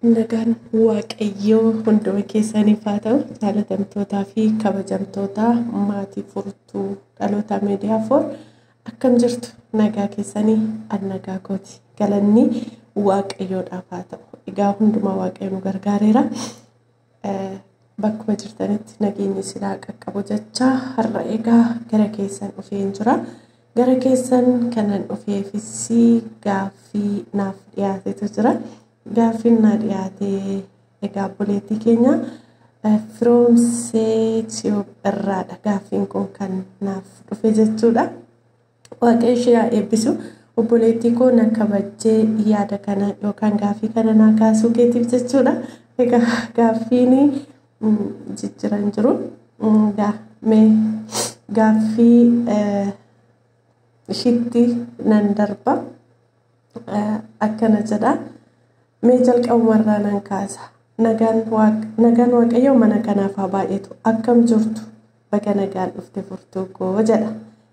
Nagaan waaqayyoo hunduma keessaniif haa ta'u jaalatamtootaa fi kabajamtoota maatii furtuu dhaloota miidiyaa for akkam jirtu nagaa keessanii nagaa kooti galanni waaqayyoodhaaf haa ta'u egaa hundumaa waaqayyo nu gargaareera bakkuma jirtanitti nageenyi silaa qaqqabu jecha har'a egaa gara keessan dhufeen jira gara keessan kanan dhufeefis gaaffii naaf dhiyaatetu jira. Gaaffin na dhiyaate egaa obboleettii keenya firoomsee irraadha. Gaaffiin kun kan naaf dhufe jechuudha. Waaqayyo ishee haa eebbisu. Obboleettii koo na kabajjee yaada kana yookaan gaaffii kana naa kaasuu keetiif jechuudha. Egaa gaaffiin jijjiiran jiru. Gaaffii ishiitti nan darba. Akkana jedha. Mee jalqabumarraa nan kaasa. Nagaan waaqayyo mana kanaaf haa baay'eetu. Akkam jirtu baga nagaan dhufte furtuu koo jedha.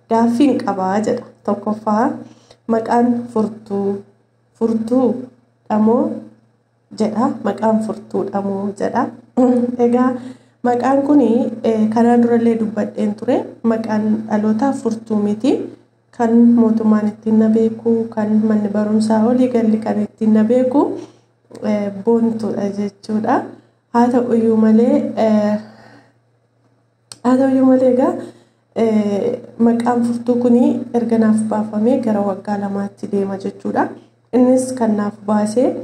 Gaaffiin qabaa jedha. Tokkoffaa maqaan furtuu dhamoo jedha. Maqaan furtuu dhamoo jedha. Egaa maqaan kuni kanaan durallee dubbadheen ture. Maqaan dhalootaa furtuu miti. Kan mootummaan ittiin na beeku, kan manni barumsaa olii galli kan ittiin na beeku boontuudha jechuudha. Haa ta'uyyuu malee egaa maqaan furtuu kuni erga naaf baafamee gara waggaa lamaatti deema jechuudha. Innis kan naaf baasee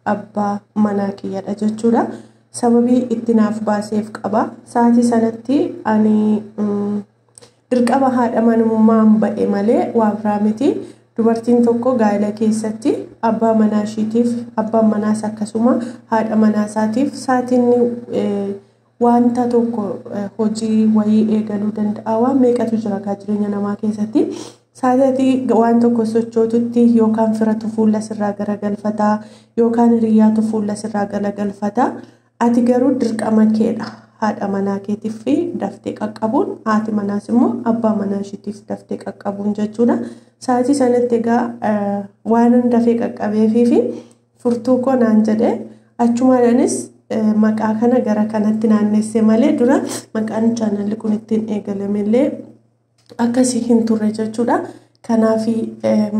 abbaa manaa kiyyadha jechuudha. Sababii itti naaf baaseef qaba. Sa'aatii sanatti ani dirqama haadha manummaan ba'e malee waa biraa miti. Dubartiin tokko gaa'ela keessatti abbaa manaa ishiitiif abbaan manaas akkasuma haadha manaa isaatiif sa'aatiin wanta tokko hojii wayii eegaluu danda'a. Waan meeqatu jira jireenya namaa keessatti. Sa'aatii waan tokko sochootutti yookaan firatu fuula sirraa garagalfataa yookaan hiriyaatu fuula sirraa garagalfataa. Ati garuu dirqama keedha. Haadha manaa keetiif daftee qaqqabuun haati manaas immoo abbaa manaa ishiitiif daftee qaqqabuun jechuudha. Sa'aatii sanatti egaa waan dafee qaqqabeefii fi furtuu koo naan jedhee achumaadhaanis maqaa kana gara kanatti naannessee malee dura maqaan chaanalli kun ittiin eegalamellee akkasii hin turre jechuudha. Kanaaf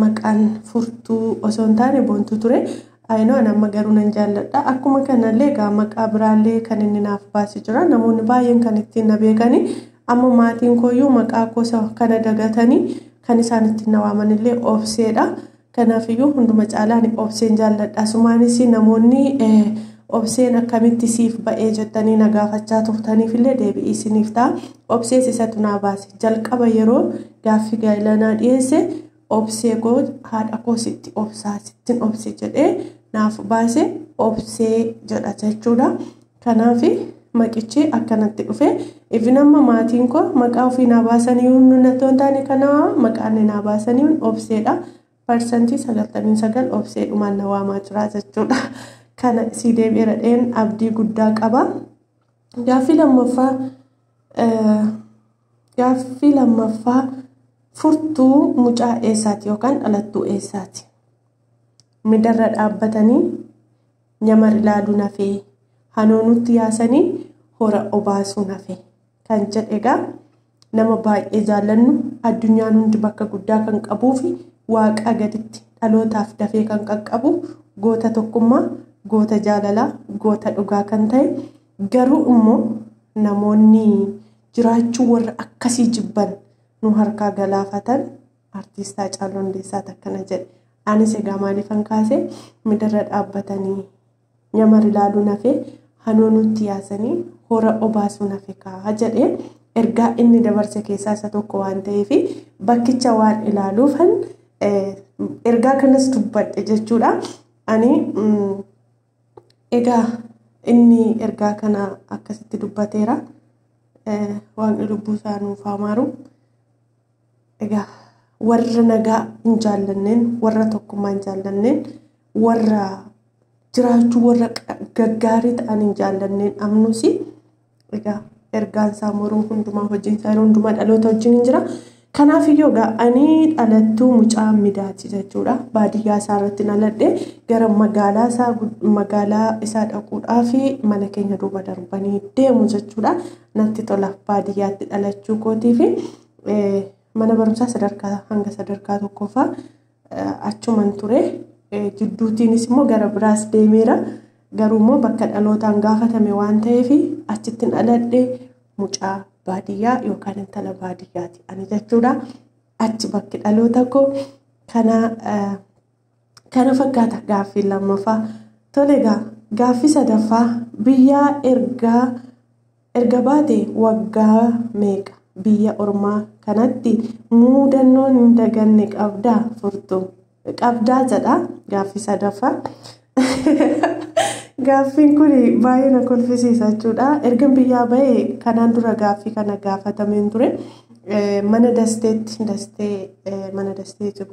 maqaan furtuu osoo hin taane boontuu ture. Ayinoo amma garuu nan jaalladha. Akkuma kanallee egaa maqaa biraallee kan inni naaf baasee jira. Namoonni baay'een kan ittiin na beekani. Amma maatiin kooyyuu maqaa gosa kana dagatanii kan isaan ittiin na waamanillee obseedha. Kanaafiyyuu hunduma caalaan obseen jaalladha. Sumaanis namoonni obseen akkamitti siif ba'ee jettanii na gaafachaa turtaniifillee deebi'ii isiniif ta'a. Obsees isatu naa baase. Jalqaba yeroo gaaffii gaa'elaa naa dhiyeesse obsee koo haadha koo sitti obsaa sittin obse jedhee naaf baase obsee jedha jechuudha. Kanaaf maqichi akkanatti dhufe. Ifin amma maatiin koo maqaa ofii naa baasanii hunnatoo taane kana maqaan naa baasanii obseedha. Parsantii 99 obseedhumaan na waamaa jira jechuudha. Kana si deebi'eeradheen abdii guddaa qaba. Gaaffii lammaffaa furtuu mucaa eessaati yookaan dhalattuu eessaati? Midarra dhaabbatanii nyamar ilaaluu nafee hanoonutti yaasanii hora obaasuu nafee kan jedhegaa nama baay'ee jaallannu addunyaan hundi bakka guddaa kan qabuu fi waaqa gaditti dhalootaaf dafee kan qaqqabu goota tokkummaa, goota jaalalaa, goota dhugaa kan ta'e garuu immoo namoonni jiraachuu warra akkasii jibban nu harkaa galaafatan artiistaa Haacaaluu Hundeessaa akkana jedhe. Anis egaa maaliifan kaase midarra dhaabbatanii nyamar ilaaluu nafee hanoonutti yaasanii hora obaasuu nafee kaa jedhee ergaa inni dabarse keessaa isa tokko waan ta'eef bakkicha waan ilaaluufan ergaa kanas dubbadhe jechuudha. Ani egaa inni ergaa kana akkasitti dubbateera. Waaqni lubbuu isaa nuuf haa maaru. Egaa warra nagaa hin jaallanneen, warra tokkummaa hin jaallanneen, warra jiraachuu warra gaggaarii ta'an hin jaallanneen amnusi egaa ergaan isaa moruu hundumaa hojiin isaa hundumaa dhaloota wajjin hin jira. Kanaaf iyyuu ani dhalattuu mucaa midaati jechuudha. Baadiyyaa isaarratti naladhe gara magaalaa isaa dhaquudhaaf mana keenya duuba darbanii deemu jechuudha. Natti tola baadiyyaatti dhalachuu kootii fi mana barumsaa hanga sadarkaa tokkoffaa achuman ture. Jidduutiinis immoo gara biraas deemeera. Garuu immoo bakka dhalootaan gaafatame waan ta'eef achitti dhaladhe mucaa baadiyyaa yookaan intala baadiyyaati ani jechuudha. Achi bakki dhaloota koo kana fakkaata gaaffii lammaffaa. Tole gaaffii sadaffaa biyya erga baate waggaa meeqa biyya ormaa kanatti muudannoon hin daganne qabdaa jedha gaaffii sadaffaa. Gaaffiin kun baay'ee na kolfisiisa jechuudha. Erga biyyaa bahee kanaan dura gaaffii kana gaafatameen ture. Mana dastee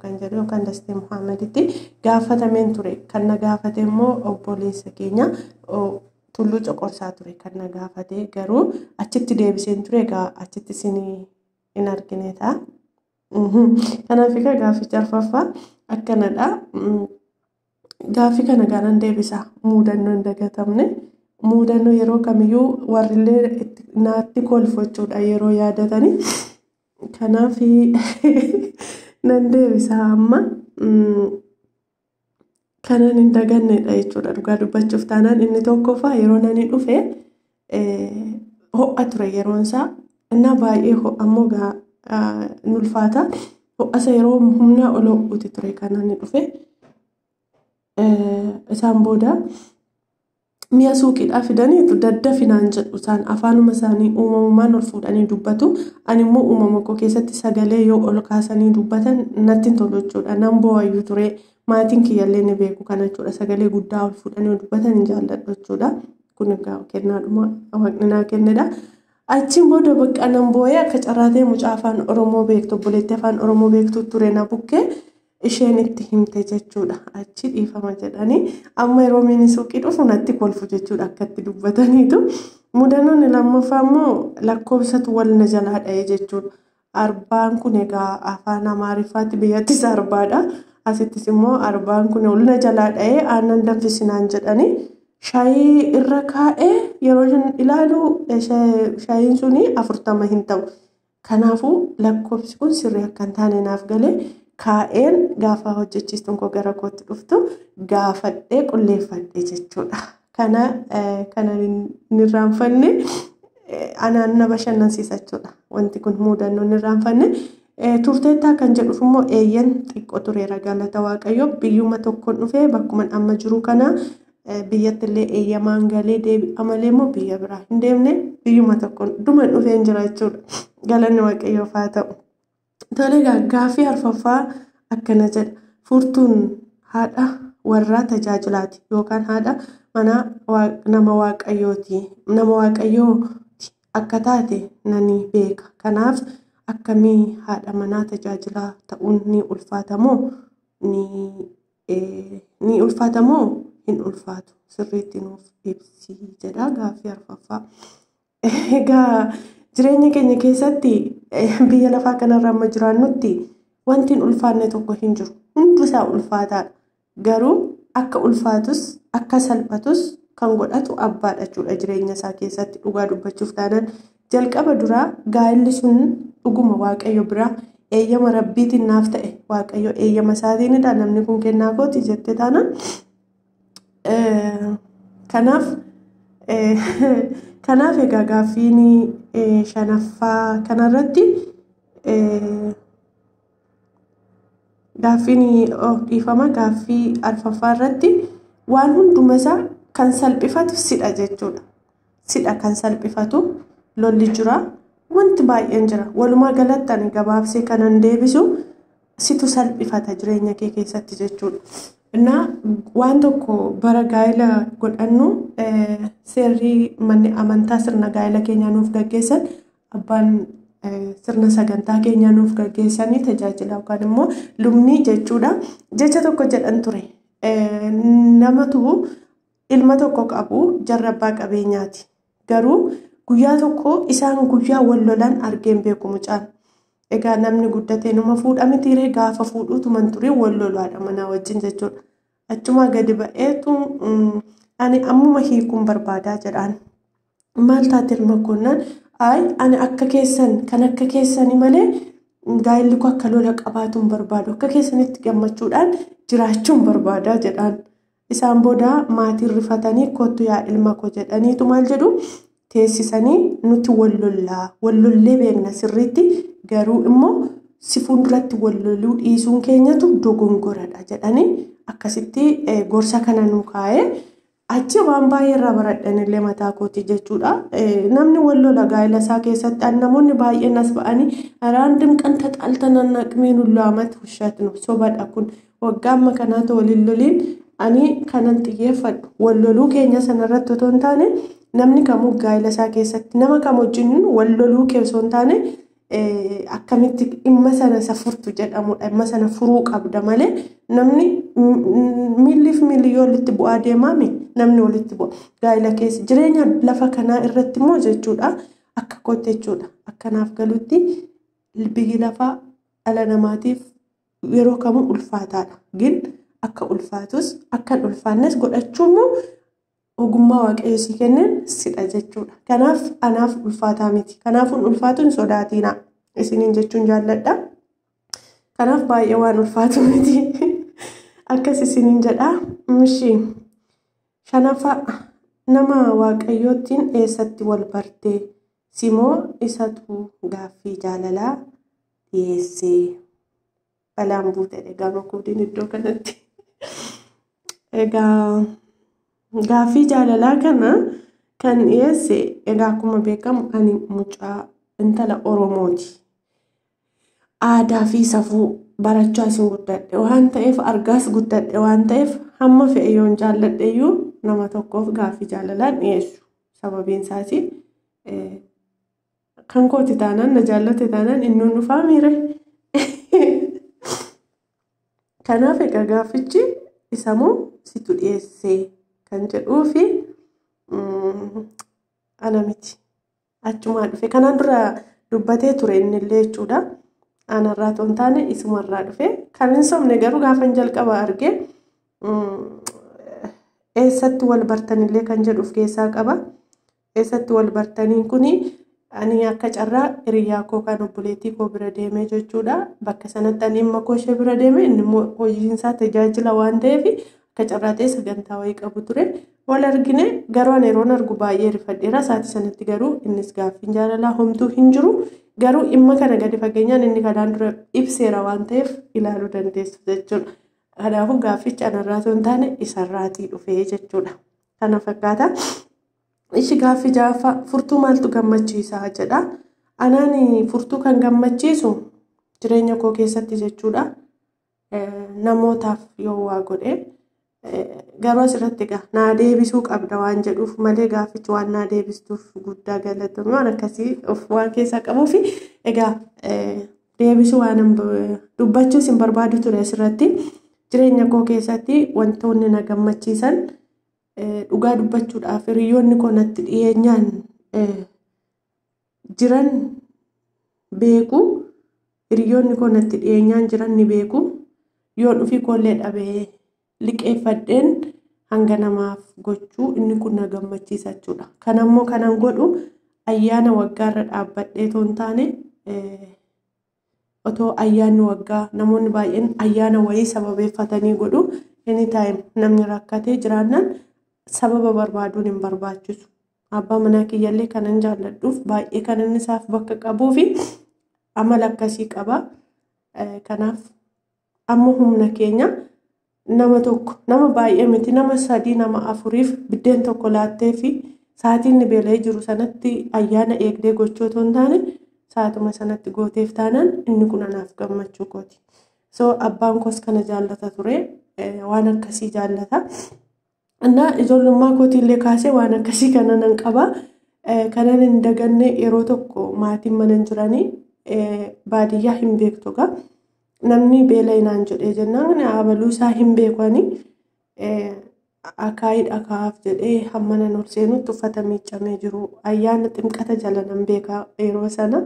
kan jedhu yookaan dastee Muhammaditti gaafatameen ture. Kan na gaafate immoo obboleessa keenya Tulluu Coqorsaa ture kan na gaafate. Garuu achitti deebiseen ture achitti isin hin argine ta'a. Kanaaf gaaffii arfaffaa akkanadha. Gaaffii kana gaanan deebisa muudannoo hin dagatamne. Muudannoo yeroo kamiyyuu warrillee naatti kolfachuudha yeroo yaadatanii. Kanaaf nan deebisa amma kanan hin dagannedha jechuudha. Dhugaa dubbachuuf taanaan inni tokkoffaa yeroo nani dhufe ho'a ture yeroon isaa. Innaa baay'ee ho'ammoo nulfaata. Ho'asa yeroo humnaa ol ho'uuti ture kan nani dhufe. Isaan booda mi'a suuqiidhaa fidaniitu daddafinaan jedhu isaan afaanuma isaanii uumamumaan ol fuudhanii dubbatu. Ani immoo uumama koo keessatti sagalee yoo ol kaasanii dubbatan natti tolu jechuudha. Nan boo'ayyuu ture maatiin kiyyallee ni beeku kana jechuudha. Sagalee guddaa ol fuudhanii dubbatan hin jaalladhu jechuudha. Kun kennaadhuma waaqni naa kennedha. Achiin booda bakka nan boo'ee akka carraatee mucaa afaan Oromoo beektu obboleettii afaan Oromoo beektu ture na bukkee. Isheen itti himte jechuudha. Achi dhiifama jedhanii amma yeroo miini suuqii dhufu natti kolfu jechuudha akkatti dubbataniitu. Muudannoon lammaffaa immoo lakkoofsatu wal na jalaa dha'e jechuudha. Arbaan kun egaa afaan Amaariffaatti biyyattis arbaadha. Asittis immoo arbaan kun wal na jalaa dha'e aannan danfisinaan jedhanii shaayii irra kaa'ee yeroo ilaalu shaayiin suni 40 hin ta'u. Kanaafuu lakkoofsi kun sirrii akka hin taane naaf galee. Kaa'een gaafa hojjechiistuun koo gara kootti dhuftu gaafadhee qulleeffadhee jechuudha. Kana nirraanfanne anaan na bashannansiisa jechuudha. Wanti kun muudannoo nirraanfanne. Turteettaa kan jedhuuf immoo eeyyan xiqqoo tureera galata Waaqayyoo biyyuma tokkoon dhufee bakkuman amma jiru kana biyyattillee eeyyamaan galee deebi'a malee immoo biyya biraa hin deemne biyyuma tokkoon dhuman dhufeen jira jechuudha. Galanni Waaqayyoof haa ta'u. Tole gaaffii arfaffaa akkana jedha. Furtuun haadha warraa tajaajilaati yookaan haadha mana nama Waaqayyooti. Nama Waaqayyooti akka taate nani beeka. Kanaaf akkamii haadha manaa tajaajilaa ta'uun ni ulfaatamoo hin ulfaatu sirriitti nuuf ibsi jedha gaaffii arfaffaa. Egaa jireenya keenya keessatti biyya lafaa kanarra amma jiraannutti wanti hin ulfaanne tokko hin jiru. Hundisaa ulfaataadha. Garuu akka ulfaatus akka salphatus kan godhatu abbaadha jechuudha jireenya isaa keessatti dhugaa dubbachuuf taanaan. Jalqaba duraa gaa'elli sun dhuguma Waaqayyo biraa eeyyama rabbiitiin naaf ta'e Waaqayyo eeyyama isaatiinidha namni kun kennaa kooti jette taanaan. Kanaaf egaa gaaffiin shanaffaa kanarratti gaaffii arfaffaa irratti waan hunduma isaa kan salphifatu sidha jechuudha. Sidha kan salphifatu lolli jira wanti baay'een jira. Walumaa galatti ani gabaabsee kanan deebisu situ salphifata jireenya kee keessatti jechuudha. Innaa waan tokko bara gaa'ela godhannu seerri manni amantaa sirna gaa'ela keenya nuuf gaggeessan abbaan sirna sagantaa keenya nuuf gaggeessanii tajaajila yookaan immoo lubni jechuudha. Jecha tokko jedhan ture. Namatu ilma tokko qabu jarra abbaa qabeenyaati. Garuu guyyaa tokko isaan guyyaa wal lolan argeen beeku mucaan. egaa namni guddatee numa fuudhame tiiree gaafa fuudhuutu man turee wal lolaadha manaa wajjin jechuudha. Achuma gadi ba'eetu ani ammuma hiikuun barbaadaa jedhaan. Maal taate ilma konnaan ani akka keessan kan akka keessanii malee gaa'illi koo akka lola qabaatuun barbaadu akka keessanitti gammachuudhaan jiraachuun barbaadaa jedhaan. Isaan booda maatiin rifatanii kottu yaa ilma koo jedhaniitu maal jedhu teessisanii nuti wallollee beekna sirriitti garuu immoo si fuulduratti walloluu dhiisuun keenyatu dogongoradha jedhanii akkasitti gorsa kana nu kaa'ee achi waan baay'ee irraa baradhanillee mataa kootii jechuudha. Namni wallola gaa'ila isaa keessatti namoonni baay'een as ba'anii raandim kan taxaaltanan naqmeen ulaamat ushatnu sobadha kun waggaa amma kanaatu waliin loliin ani kanan xiyyeeffadhu walloluu keenya sanarratti otoo hin taane namni kamuu gaa'ila isaa keessatti nama kam wajjin walloluu keessoo hin taane akkamitti dhimma sana safurtu jedhamudha. Dhimma sana furuu qabda malee namni miiliif miilii walitti bu'aa deemaami namni walitti bu'a. Gaa'ila keessa jireenya lafa kanaa irratti immoo jechuudha akka kootti jechuudha. Akkanaaf galutti biyyi lafaa dhala namaatiif yeroo kamuu ulfaataadha. Gin akka ulfaatus akkan ulfaannes godhachuun immoo ogummaa waaqayyoo si kenneen sidha jechuudha. Kanaaf anaaf ulfaataa miti. Kanaafuun ulfaatuun sodaatina isiniin jechuun jaalladha. Kanaaf baay'ee waan ulfaatu miti. Akkas isiniin jedha. Mishii shanaffaa nama waaqayyoottiin eessatti wal bartee simoo isatu gaaffii jaalalaa dhiyeessee balaan buutedha gama kuudin iddoo kanatti. Egaa gaaffii jaalalaa kana kan dhiyeesse egaa akkuma beekamu ani mucaa intala Oromooti. Aadaa fi safuu barachaa isin guddadhe waan ta'eef argaas guddadhe waan ta'eef hamma fe'e yoon jaalladhe iyyuu nama tokkoof gaaffii jaalalaan dhiyeessu. Sababiin isaas kan kooti taanaan na jaallate taanaan inni dhufaa miire. Kanaaf egaa gaaffichi isamoo situ dhiyeessee kan jedhuu fi ana miti achumaa dhufe kanaan dura dubbatee ture innillee jechuudha. Anarraa toon taane isumarraa dhufe kan hin sobne garuu gaafan jalqaba arge eessatti wal bartanillee kan jedhuuf keessaa qaba. Eessatti wal bartaniin kuni ani akka carraa hiriyaa koo kan obboleettii koo bira deemee jechuudha. Bakka sanatti ani imma koo ishee bira deeme inni immoo hojiinsaa tajaajila waan ta'eef akka carraa ta'e sagantaa wayii qabu ture. Wal argine garuu ani yeroon argu baay'ee rifadheera. Saatii sanatti garuu innis gaaffiin jaalalaa homtuu hin jiru. Garuu dhimma kana gadi fageenyaan inni kanaan dura ibseera waan ta'eef ilaaluu dandeessu jechuudha. Kanaafuu gaaffichi anarraa osoo hin taane isarraatii dhufee jechuudha. Kana fakkaata. Ishi gaaffii jaaffaa furtuu maaltu gammachiisaa jedha. Anaan furtuu kan gammachiisu jireenya koo keessatti jechuudha. Namootaaf yoo waa godhe garuu asirratti egaa naa deebisuu qabda waan jedhuuf malee gaaffichi waan naa deebistuuf guddaa galatoomii waan akkasii of waan keessaa qabuuf egaa deebisuu waan dubbachuus hin barbaadu ture asirratti jireenya koo keessatti wantoonni na gammachiisan dhugaa dubbachuudhaaf hiriyoonni koo natti dhiyeenyaan jiran beeku. Hiriyoonni koo natti dhiyeenyaan jiran ni beeku. Yoon ofii koollee dhabee liqeeffadheen hanga namaaf gochuu inni kun na gammachiisa jechuudha. Kanammoo kanan godhu ayyaana waggaarra dhaabbadhee toon taane otoo ayyaanni waggaa namoonni baay'een ayyaana wayii sababeeffatanii godhu. Anytime namni rakkatee jiraannan sababa barbaaduun hin barbaachisu. Abbaa manaa kiyyallee kanan jaalladhuuf baay'ee kanan isaaf bakka qabuu fi amala akkasii qaba. Kanaaf amma humna keenya nama tokko nama baay'ee miti nama 3 nama 4f biddeen tokko laattee fi sa'aatiin beela'ee jiru sanatti ayyaana eegdee gochuu otoo hin taane sa'aatuma sanatti gooteef taanaan inni kun anaaf gammachuu kooti. So abbaan koos kana jaallata ture waan akkasii jaallata. Innaa ijoollummaa kootiillee kaasee waan akkasii kana nan qaba. Kanan hin daganne yeroo tokko maatiin manan jiranii baadiyyaa hin beektu gaa. Namni beela'inaan jedhee jennaan abaluu isaa hin beekani akaayii dhakaaf jedhee hammanan ol seenutti uffata miiccamee jiru ayyaana ximqata jala nan beekaa yeroo sana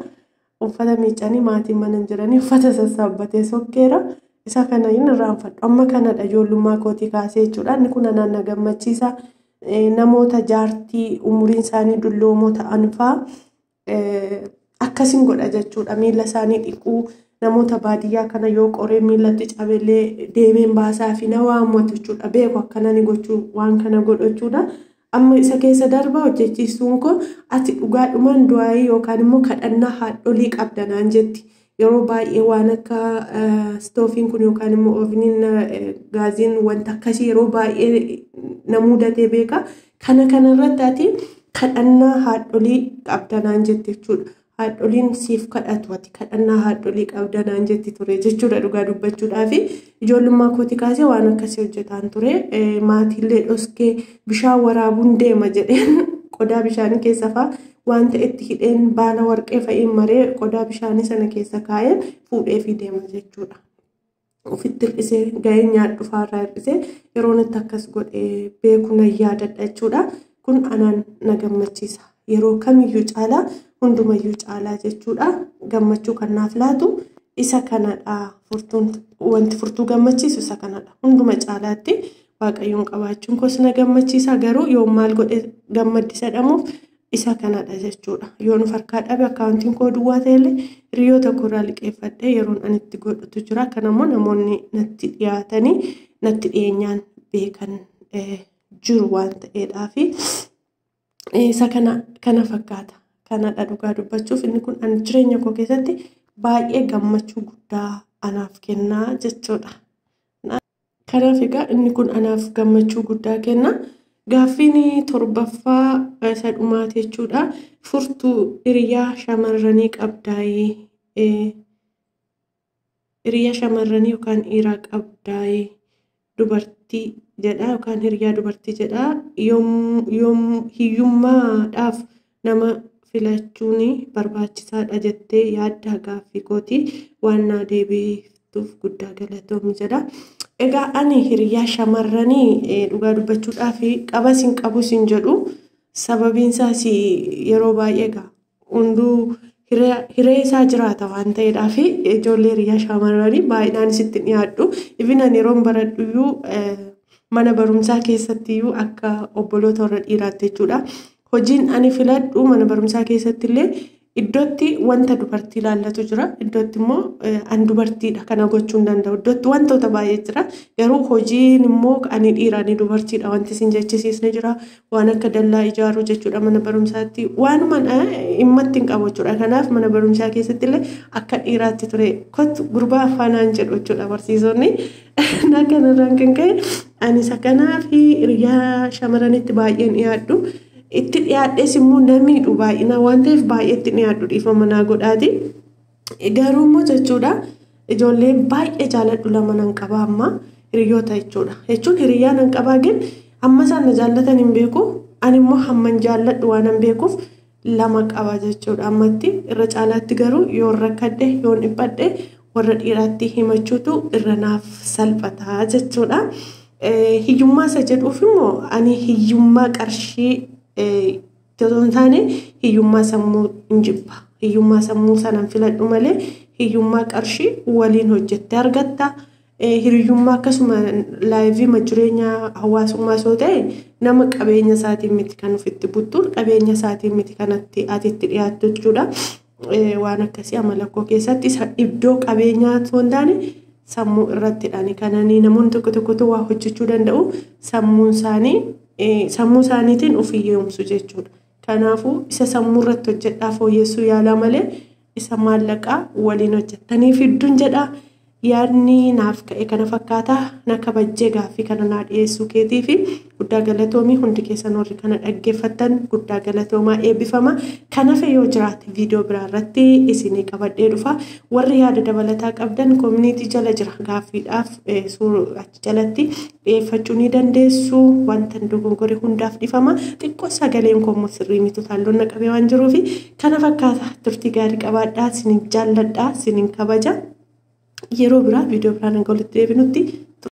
uffata miiccanii maatiin mana jiranii uffata sassaabbatee sokkeera. Isa kana hin irraanfadhu. Amma kanadha ijoollummaa kootii kaasee jechuudha. Inni kun anaan na gammachiisa. Namoota jaartii umuriin isaanii dulloomoo ta'an fa'aa akkasiin godha jechuudha. Miila isaanii dhiquu namoota baadiyyaa kana yoo qoree miilatti cabeellee deemeen baasaa fi na waammatu jechuudha. Beeku akkana ni gochuu waan kana godhachuudha. Amma isa keessa darba hojjechiisuun koo ati dhugaadhumaan du'aayii yookaan immoo kadhannaa haadholii qabda naan jetti. Yeroo baay'ee waan akka stoofiin kun yookaan immoo ooviniin gaaziin wanta akkasii yeroo baay'ee na mudatee beeka. Kana kanarratti ati kadhannaa haadholii qabda naan jetti jechuudha. Haadholiin siif kadhatu ati kadhannaa haadholii qabda naan jetti ture jechuudha dhugaa dubbachuudhaaf. Ijoollummaa kootii kaasee waan akkasii hojjetaan ture. Maatiillee dhoskee bishaan waraabuun deema jedheen qodaa bishaanii keessa fa'aa wanta itti hidheen baala warqee fa'iin maree qodaa bishaanii sana keessa kaa'een fuudhee fi deema jechuudha. Ofitti hir'isee ga'ee nyaadhu fa'aarraa hir'isee yeroon itti akkas godhee beeku na yaadadha jechuudha. Kun anaan na gammachiisa. Yeroo kamiyyuu caalaa hundumayyuu caalaa jechuudha. Gammachuu kan naaf laatu isa kanadha. Wanti furtuu gammachiisu isa kanadha. Hunduma caalaatti waaqayyoon qabaachuun koos na gammachiisa. Garuu yoo maal godhe gammaddisa dhamuuf isa kanadha jechuudha. Yoo nu farkaa dhabe akkaawuntiin koo duwwaa ta'ellee hiriyoota koorraa liqeeffadhee yeroon ani itti godhatu jira. Kanammoo namoonni natti dhiyaatanii natti dhiyeenyaan beekan jiru waan ta'eedhaafi isa kana fakkaata. Kanadha dhugaa dubbachuuf inni kun ani jireenya koo keessatti baay'ee gammachuu guddaa anaaf kennaa jechuudha. Kanaaf egaa inni kun anaaf gammachuu guddaa kenna. Gaaffiin torbaffaa isa dhumaati jechuudha. Furtuu hiriyaa shamarranii qabdaayee hiriyaa shamarranii yookaan dhiiraa qabdaayee dubartii jedha yookaan hiriyaa dubartii jedha. Hiyyummaadhaaf nama filachuun barbaachisaadha jettee yaadda gaaffii kootii waan naa deebiftuuf guddaa galatoomi jedha. Egaa ani hiriyaa shamarranii dhugaa dubbachuudhaaf qabas hin qabus hin jedhu. Sababiin isaas yeroo baay'ee egaa hunduu hiree isaa jiraata waan ta'eedhaaf ijoollee hiriyaa shamarranii baay'inaan sitti dhiyaadhu. Ibinan yeroon baradhuyyuu mana barumsaa keessattiyyuu akka obboloota warra dhiiraatti jechuudha. Hojiin ani filadhu mana barumsaa keessatti illee iddootti wanta dubartii ilaallatu jira. Iddootti immoo an dubartiidha kana gochuu hin danda'u. Iddootti wantoota baay'ee jira. Garuu hojiin immoo ani dhiiraanii dubartiidha wanti isin jechisiisne jira. Waan akka dallaa ijaaruu jechuudha mana barumsaatti. Waanuma himmatti hin qabu jechuudha. Kanaaf mana barumsaa keessatti illee akka dhiiraatti ture. Kottu gurbaa afaanaan jedhu jechuudha barsiisonni. Kanarraan kan ka'e ani isa kanaaf hiriyaa shamarranitti baay'een dhiyaadhu. Itti dhiyaadhees immoo namiidhu baay'ina waan ta'eef baay'ee itti dhiyaadhu dhiifama naa godhaati. Garuu immoo jechuudha ijoollee baay'ee jaaladhu lama nan qaba amma hiriyoota jechuudha. Jechuun hiriyaa nan qabaa gin amma isaan na jaallatan hin beeku. Ani immoo hamman jaalladhu waan hin beekuuf lama qaba jechuudha. Ammatti irra caalaatti garuu yoo rakkadhe yoo dhiphadhe warra dhiiraatti himachuutu irra naaf salphata jechuudha. Hiyyummaa isa jedhuuf immoo ani hiyyummaa qarshii Toon taane hiyyummaa sammuu hin jibba. Hiyyummaa sammuu sanaan filadhu malee hiyyummaa qarshii waliin hojjettee argatta. Hiriyyummaa akkasuma laayivii majireenya hawaasummaa soo ta'e nama qabeenya isaatiin miti kan ofitti buttuun qabeenya isaatiin miti kanatti atitti dhiyaattu jechuudha. Waan akkasii amala koo keessatti iddoo qabeenyaa toon taane sammuu irrattidhaani kananii namoonni tokko tokkotu waa hojjechuu danda'u sammuu isaaniitiin ofii yoomsu jechuudha. Kanaafuu isa sammuu irratti hojjedhaa fooyyessuu yaalaa malee isa maallaqaa waliin hojjettanii fidduun jedha. Yaadni naaf ka'e kana fakkaata na kabajjee gaaffii kana naa dhiyeessuu keetii fi guddaa galatoomii hundi keessan warri kana dhaggeeffattan guddaa galatoomaa eebbifama. Kanaaf yoo jiraate viidiyoo biraa irratti isinii qabadhee dhufa. Warri yaada dabalataa qabdan koomunitii jala jira gaaffiidhaaf achi jalatti dhiyeeffachuu ni dandeessu. Wanta dogongore hundaaf dhifama. Xiqqoo sagaleen koo sirrii miti taalloon qabee waan jiruufi kana fakkaata. Turtii gaarii qabaadhaa, isiniin jaalladhaa, isiniin kabaja. Yeroo biraa viidiyoo biraan walitti deebinutti